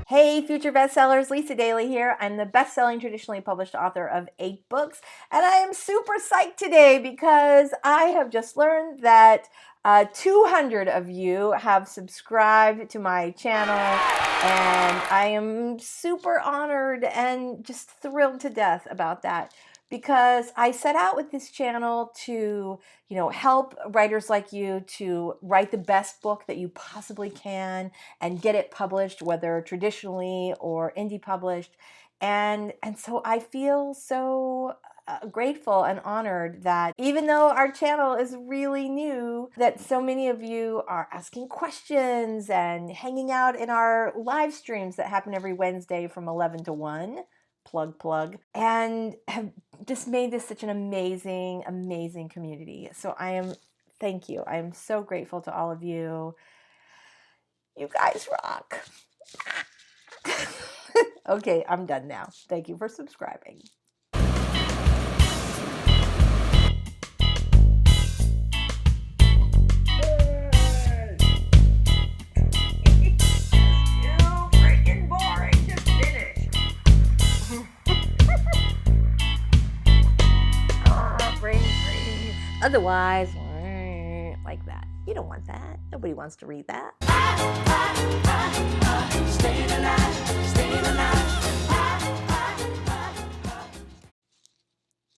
Hey, Future Bestsellers, Lisa Daly here. I'm the best-selling traditionally published author of 8 books, and I am super psyched today because I have just learned that 200 of you have subscribed to my channel, and I am super honored and just thrilled to death about that. Because I set out with this channel to, help writers like you to write the best book that you possibly can and get it published, whether traditionally or indie published. And so I feel so grateful and honored that even though our channel is really new, that so many of you are asking questions and hanging out in our live streams that happen every Wednesday from 11 to 1. Plug, and have just made this such an amazing, amazing community. So thank you. I am so grateful to all of you. You guys rock. Okay, I'm done now. Thank you for subscribing. Otherwise, like that. You don't want that. Nobody wants to read that. Staying alive, staying alive.